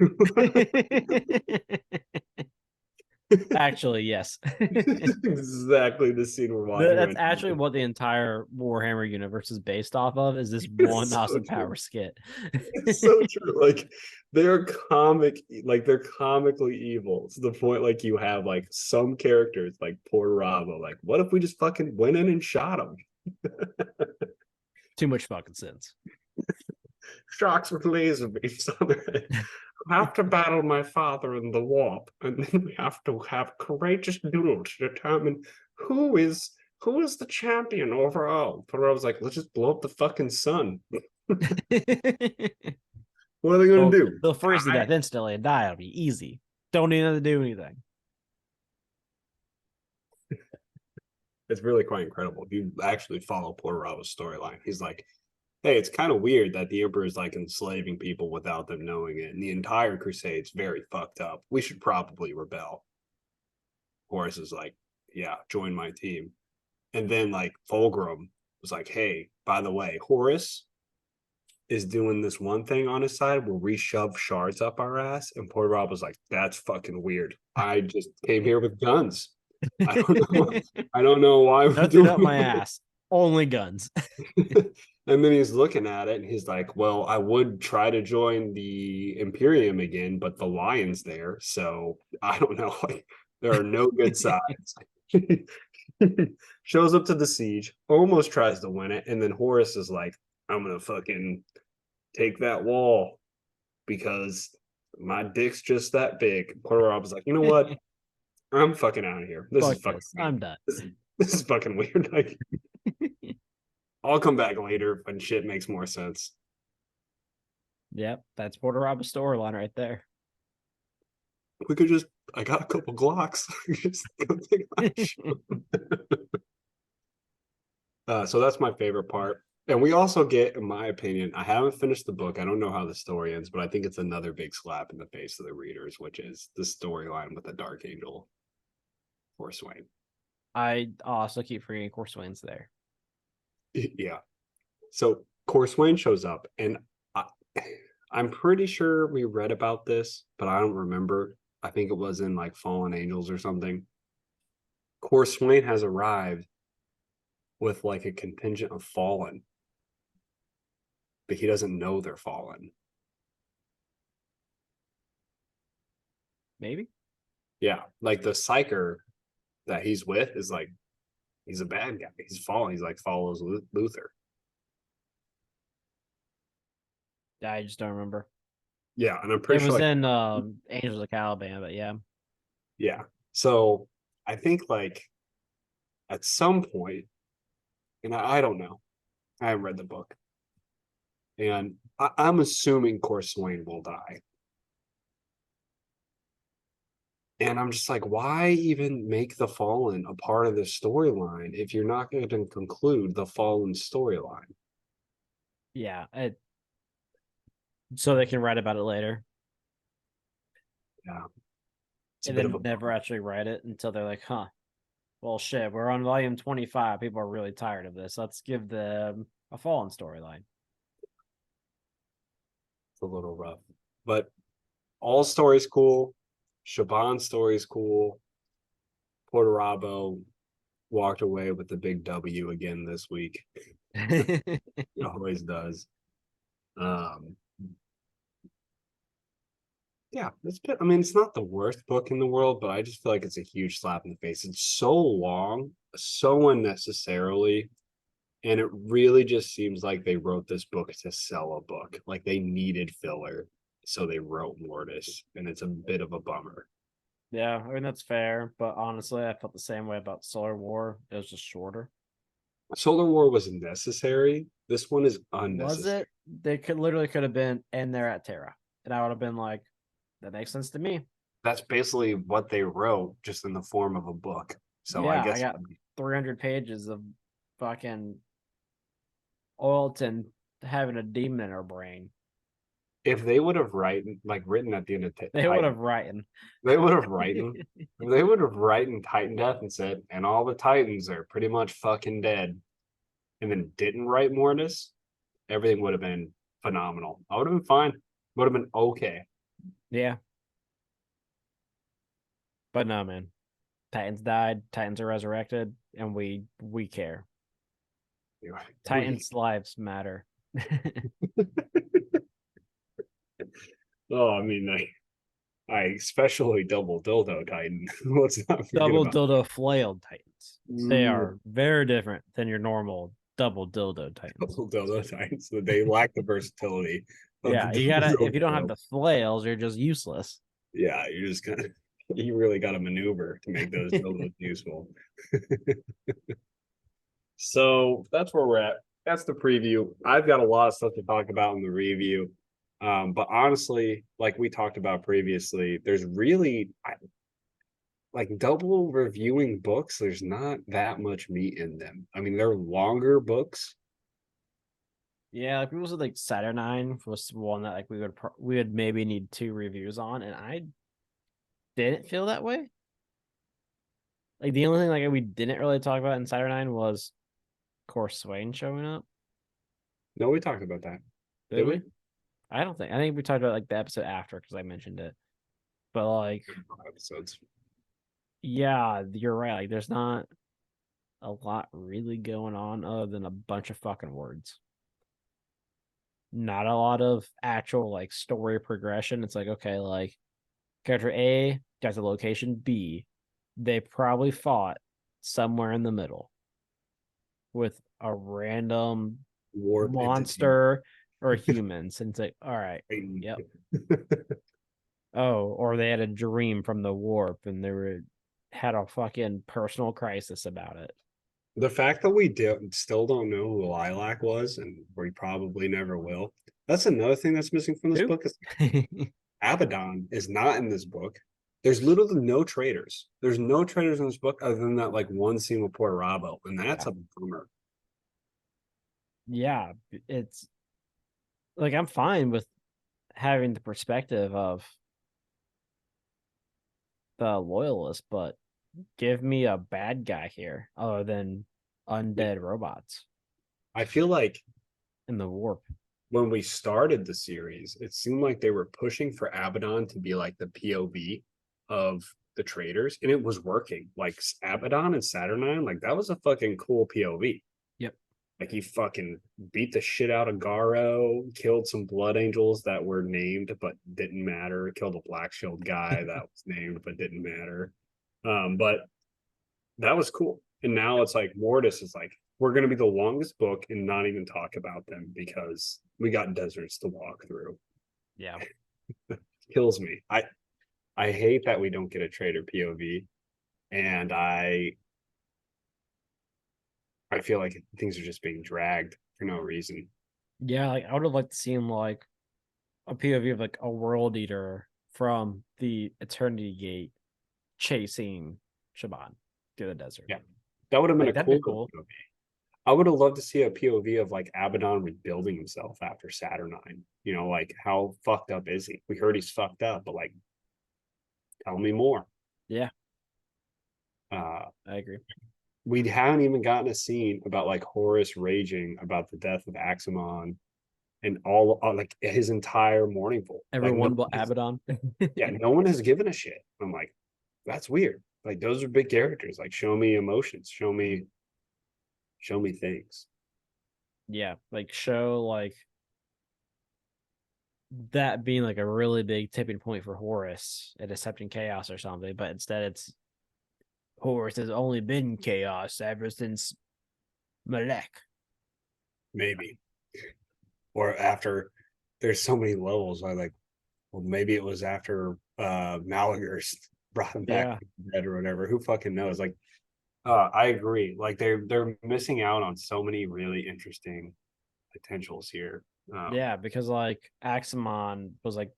Actually, yes. Exactly the scene we're watching That's right actually now. what the entire Warhammer universe is based off of. Is this It's one so Austin true. Power skit? It's so true. Like they're comic, like they're comically evil to the point like you have like some characters like poor Ravo. Like, what if we just fucking went in and shot him? Too much fucking sense. Shocks with laser beams on their head. I have to battle my father in the warp, and then we have to have courageous duels to determine who is who is the champion overall. But I was like, let's just blow up the fucking sun. What are they gonna they'll, do? they'll freeze to Die? death instantly and die. It'll be easy. Don't even have to do anything. It's really quite incredible. If you actually follow Portoro's storyline, he's like, hey, it's kind of weird that the Emperor is like enslaving people without them knowing it. And the entire crusade's very fucked up. We should probably rebel. Horus is like, yeah, join my team. And then like Fulgrim was like, hey, by the way, Horus is doing this one thing on his side where we shove shards up our ass. And Poor Rob was like, that's fucking weird. I just came here with guns. I don't know. I don't know why we're Nothing doing up my it. ass. Only guns. And then he's looking at it and he's like, well, I would try to join the Imperium again, but the Lion's there. So I don't know. Like, there are no good sides. Shows up to the siege, almost tries to win it. And then Horus is like, I'm going to fucking take that wall because my dick's just that big. Porter Rob was like, you know what? I'm fucking out of here. This Fuck is fucking this. weird. I'm done. This is fucking weird. Like, I'll come back later when shit makes more sense. Yep, that's Porter Robert's storyline right there. We could just, I got a couple Glocks. Just go take my so that's my favorite part. And we also get, in my opinion, I haven't finished the book. I don't know how the story ends, but I think it's another big slap in the face of the readers, which is the storyline with the Dark Angel for Swain. I also keep forgetting Corswain's there. Yeah. So Corswain shows up, and I, I'm pretty sure we read about this, but I don't remember. I think it was in like Fallen Angels or something. Corswain has arrived with like a contingent of fallen, but he doesn't know they're fallen. Maybe. Yeah, like the psyker that he's with is like he's a bad guy. He's fallen. He's like follows Luther. I just don't remember. Yeah, and I'm It pretty sure was like in Angels of Caliban, but yeah. yeah. So I think like at some point, and I don't know. I haven't read the book, and I'm assuming Corswain will die. And I'm just like, why even make the Fallen a part of the storyline if you're not going to conclude the Fallen storyline? Yeah. So they can write about it later. Yeah, it's a And bit of then a never bummer. actually write it until they're like, huh, well, shit, we're on volume 25. People are really tired of this. Let's give them a Fallen storyline. It's a little rough, but all stories cool. Shaban's story is cool. Porterabo walked away with the big W again this week. It always does. Um, yeah, it's been, I mean, it's not the worst book in the world, but I just feel like it's a huge slap in the face. It's so long, so unnecessarily, and it really just seems like they wrote this book to sell a book. Like they needed filler, so they wrote Mortis, and it's a bit of a bummer. Yeah, I mean that's fair, but honestly, I felt the same way about Solar War. It was just shorter. Solar War was necessary. This one is Was unnecessary. it? They could have been in there at Terra, and I would have been like, that makes sense to me. That's basically what they wrote, just in the form of a book. So I Yeah, I guess got 300 pages of fucking Oilton having a demon in her brain. if they would have written at the end of They would Titan, have written. they would have written, they would have written Titan Death and said, and all the Titans are pretty much fucking dead, and then didn't write Mortis, everything would have been phenomenal. I would have been fine. Would have been okay. Yeah, but no, man. Titans died. Titans are resurrected, and we care. We, Titans' lives matter. oh, I mean, I especially double dildo Titan. Let's not forget Double about dildo flailed Titans. They that. are very different than your normal double dildo Titans. Double dildo Titans. So they lack the versatility of the Yeah, you gotta. dildo If you don't have flail. the flails, you're just useless. Yeah, you're just gonna you really got to maneuver to make those dildos useful. So that's where we're at. That's the preview. I've got a lot of stuff to talk about in the review. But honestly, like we talked about previously, there's really like double reviewing books. There's not that much meat in them. I mean, they're longer books. Yeah, like it was like Saturnine was one that like we would maybe need 2 reviews on, and I didn't feel that way. Like the only thing like we didn't really talk about in Saturnine was Course Swain showing up. No, we talked about that. Did Did we? we? I don't think. I think we talked about like the episode after because I mentioned it. But like, Episodes. yeah, you're right. Like, there's not a lot really going on other than a bunch of fucking words. Not a lot of actual like story progression. It's like, okay, like character A got to location B. They probably fought somewhere in the middle with a random Warp entity. monster or humans. And it's like, all right, yep. Oh, or they had a dream from the warp and they were had a fucking personal crisis about it. The fact that still don't know who Lilac was, and we probably never will. That's another thing that's missing from this Who? book. Is Abaddon is not in this book. There's literally no traders. There's no traders in this book other than that like one scene with poor Robbo, and that's Yeah. a bummer. Yeah, it's like I'm fine with having the perspective of the loyalist, but give me a bad guy here other than Yeah. undead robots I feel like in the warp. when we started the series, it seemed like they were pushing for Abaddon to be like the POV of the traders, and it was working. Like Abaddon and Saturnine, like that was a fucking cool POV. Yep. Like he fucking beat the shit out of Garo, killed some blood angels that were named but didn't matter, killed a black shield guy that was named but didn't matter. But that was cool. And now it's like Mortis is like, we're gonna be the longest book and not even talk about them because we got deserts to walk through. Yeah. Kills me. I hate that we don't get a trader POV. And I feel like things are just being dragged for no reason. Yeah, like I would have liked to see him like a POV of like a world eater from the Eternity Gate chasing Shaban through the desert. Yeah. That would have been Like a that'd be cool cool. POV. I would have loved to see a POV of like Abaddon rebuilding himself after Saturnine. You know, like how fucked up is he? We heard he's fucked up, but like, tell me more. Yeah, Uh, I agree. we haven't even gotten a scene about like Horus raging about the death of Aximon and all like his entire mourning pool. Like Everyone but Abaddon. yeah, no one has given a shit. I'm like, that's weird. Like those are big characters. Like show me emotions, show me things. Yeah, like show like that being like a really big tipping point for Horus at accepting chaos or something, but instead it's Horus has only been chaos ever since Malek. Maybe. Or after there's so many levels, I like, well, maybe it was after Malagar's brought him back Yeah. from the dead or whatever. Who fucking knows? Like I agree. Like they're missing out on so many really interesting potentials here. Yeah, because like Aximon was like,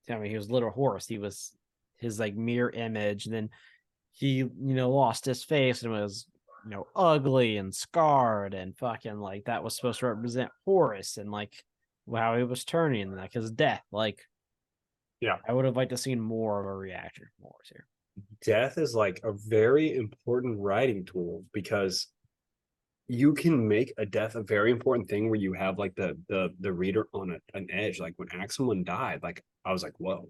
I mean, he was little Horus. He was his like mirror image, and then he, lost his face and was, ugly and scarred and fucking like that was supposed to represent Horus and like how he was turning and like his death. Like, yeah, I would have liked to seen more of a reaction from Horus here. death is like a very important writing tool because you can make a death a very important thing where you have like the reader on an edge. Like when Axelman died, like I was like, whoa,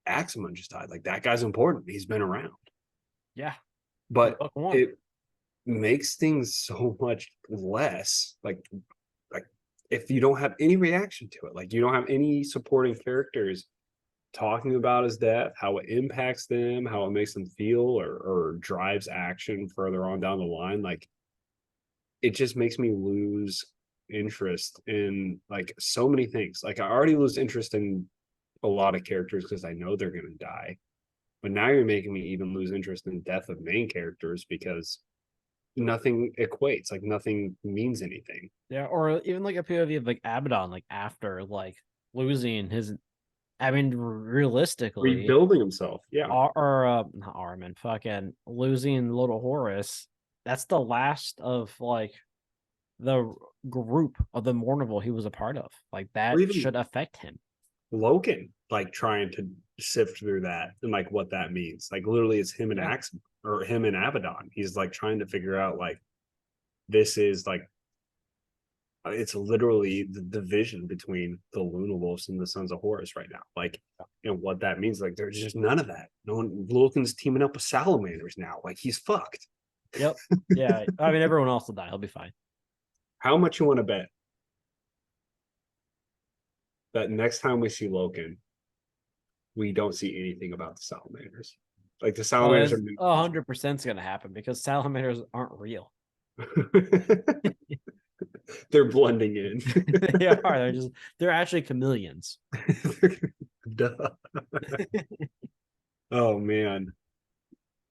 Axelman just died. Like that guy's important. He's been around. Yeah. But Book one. it makes things so much less like if you don't have any reaction to it, like you don't have any supporting characters talking about his death, how it impacts them, how it makes them feel or drives action further on down the line, like it just makes me lose interest in like so many things. Like I already lose interest in a lot of characters because I know they're gonna die. But now you're making me even lose interest in the death of main characters because nothing equates, like nothing means anything. Yeah, or even like a POV of like Abaddon, like after like losing his. I mean, realistically, Rebuilding himself. Yeah. Not Armin, fucking losing little Horus. That's the last of like the group of the Mournival he was a part of. Like Or that even should affect him. Logan, like trying to sift through that and like what that means. Like literally it's him and Yeah. Axe or him and Abaddon. He's like trying to figure out like this is like it's literally the division between the Luna Wolves and the Sons of Horus right now. Like, what that means. Like, there's just none of that. No one, Logan's teaming up with salamanders now. Like, he's fucked. Yep. Yeah. I mean, everyone else will die. He'll be fine. How much you want to bet that next time we see Logan, we don't see anything about the salamanders? Like, the Oh, salamanders it's are 100% is gonna happen because salamanders aren't real. they're blending in. They are. They're actually chameleons. Duh. Oh man,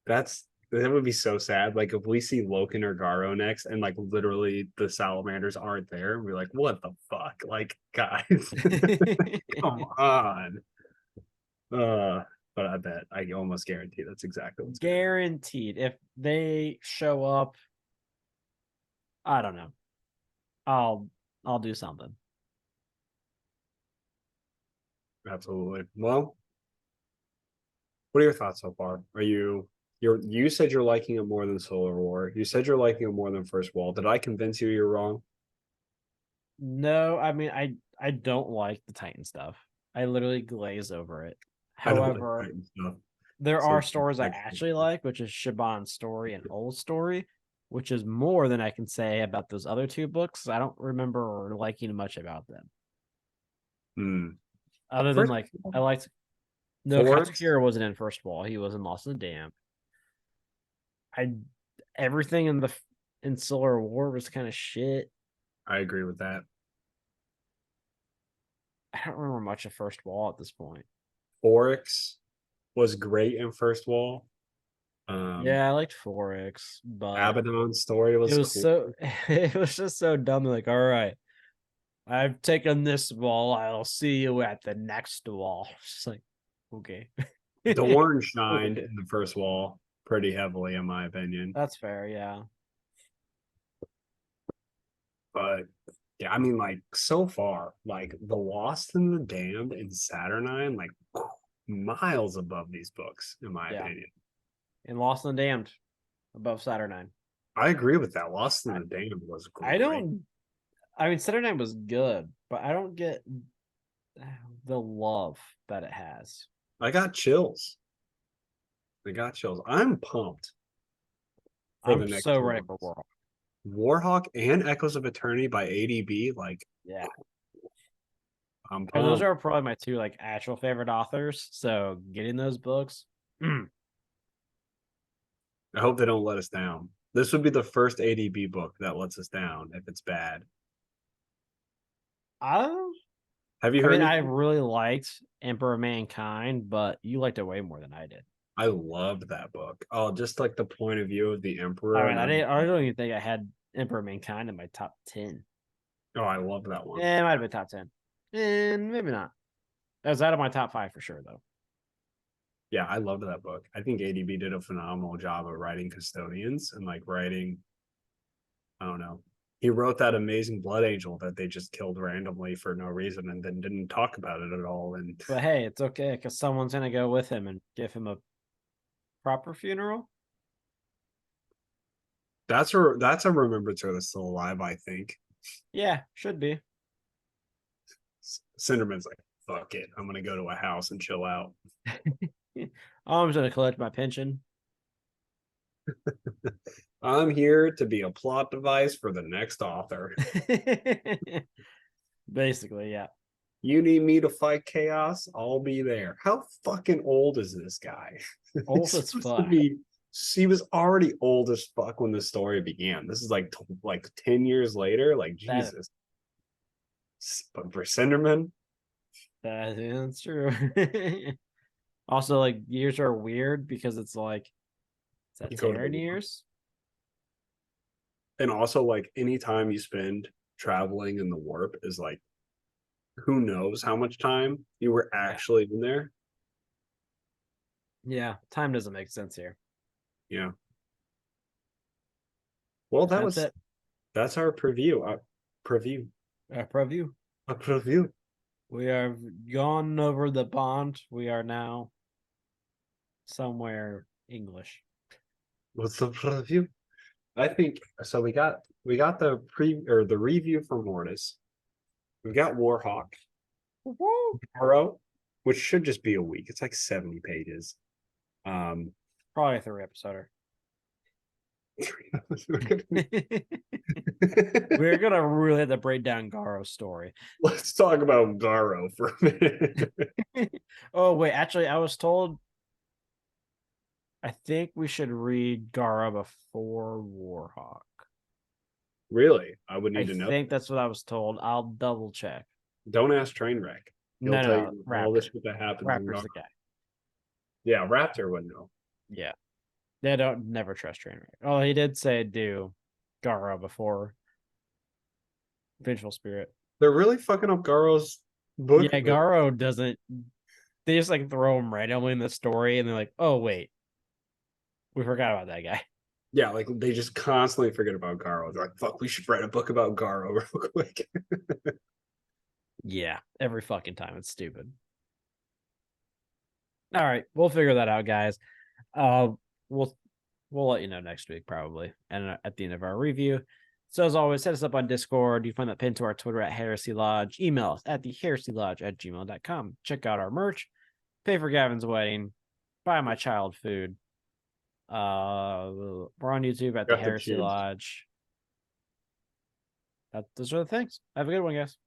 that would be so sad. Like if we see Loken or Garo next, and like literally the salamanders aren't there, we're like, what the fuck? Like, guys, come on. But I bet. I almost guarantee that's exactly what's going to happen. Guaranteed. If they show up, I don't know. I'll do something. Absolutely. Well, what are your thoughts so far? You said you're liking it more than Solar War. You said you're liking it more than First Wall. Did I convince you you're wrong? No, I mean I don't like the Titan stuff. I literally glaze over it. I don't like However, Titan stuff. there So are stories I actually like, which is Shaban's story and Old Story, which is more than I can say about those other two books. I don't remember liking much about them. Other than First like I liked no Forest, Katsukira wasn't in First Wall. He was in Lost in the Damp. I everything in Solar War was kind of shit. I agree with that. I don't remember much of First Wall at this point. Oryx was great in First Wall. Yeah, I liked Forex, but Abaddon's story it was was cool. so it was just so dumb. Like, all right, I've taken this wall. I'll see you at the next wall. It's just like, okay. Dorn shined Okay. in the First Wall pretty heavily, in my opinion. That's fair, yeah. But yeah, I mean, like so far, like The Lost and the Damned and Saturnine, like miles above these books, in my Yeah. opinion. And Lost and Damned above Saturnine. I agree with that. Lost and I, the Damned was I great. don't I mean Saturnine was good, but I don't get the love that it has. I got chills. I got chills. I'm pumped for I'm the next so two ready for books. Warhawk. Warhawk and Echoes of Eternity by ADB. Like, Yeah. I'm And those pumped. are probably my two like actual favorite authors. So getting those books. I hope they don't let us down. This would be the first ADB book that lets us down if it's bad. I Have you I heard mean, I anything? really liked Emperor of Mankind, but you liked it way more than I did. I loved that book. Oh, just like the point of view of the I Emperor mean, and I everything. didn't. I don't even think I had Emperor of Mankind in my top 10. Oh, I love that one. It might have been top 10, and maybe not. That was out of my top 5 for sure, though. Yeah, I loved that book. I think ADB did a phenomenal job of writing custodians and like writing, I don't know. He wrote that amazing Blood Angel that they just killed randomly for no reason and then didn't talk about it at all. And But hey, it's okay because someone's gonna go with him and give him a proper funeral. that's a remembrancer that's still alive, I think. Yeah, should be. Cinderman's like, fuck it. I'm gonna go to a house and chill out. I'm just gonna collect my pension. I'm here to be a plot device for the next author. Basically, yeah. You need me to fight chaos? I'll be there. How fucking old is this guy? Old as fuck. He was already old as fuck when the story began. This is like 10 years later. Like That Jesus. But for Cinderman, that's true. Also, like years are weird because it's like is that you go to Terran the years? and also like any time you spend traveling in the warp is like who knows how much time you were Yeah. actually in there. Yeah. Time doesn't make sense here. Yeah. Well, That's it. that's our preview. Preview. Preview. A preview. We have gone over the bond. We are now somewhere English. What's the preview? I think so. We got the review for Mortis. We got Warhawk tomorrow, which should just be a week. It's like 70 pages. Probably a 3 episoder. We're gonna really have to break down Garo's story. Let's talk about Garo for a minute. Oh wait, actually, I was told I think we should read Gara before Warhawk. Really, I would I need to know. think that's what I was told. I'll double check. Don't ask Trainwreck. He'll No, tell no, you all the Raptor. shit that happens in Raptor's Garo. the guy. Yeah, Raptor would know. Yeah. They don't never trust Trainwreck. Oh, he did say do Gara before Vengeful Spirit. They're really fucking up Garo's book. Yeah, Garo doesn't They just like throw him randomly in the story, and they're like, "Oh wait, we forgot about that guy." Yeah, like they just constantly forget about Garo. They're like, "Fuck, we should write a book about Garo real quick." Yeah, every fucking time. It's stupid. All right, we'll figure that out, guys. Uh, we'll we'll let you know next week probably, and at the end of our review. So as always, hit us up on Discord. You find that pinned to our Twitter at Heresy Lodge. Email us at theheresylodge@gmail.com. Check out our merch. Pay for Gavin's wedding. Buy my child food. We're on YouTube at the Got the Heresy pubes. Lodge. Those are the things. Have a good one, guys.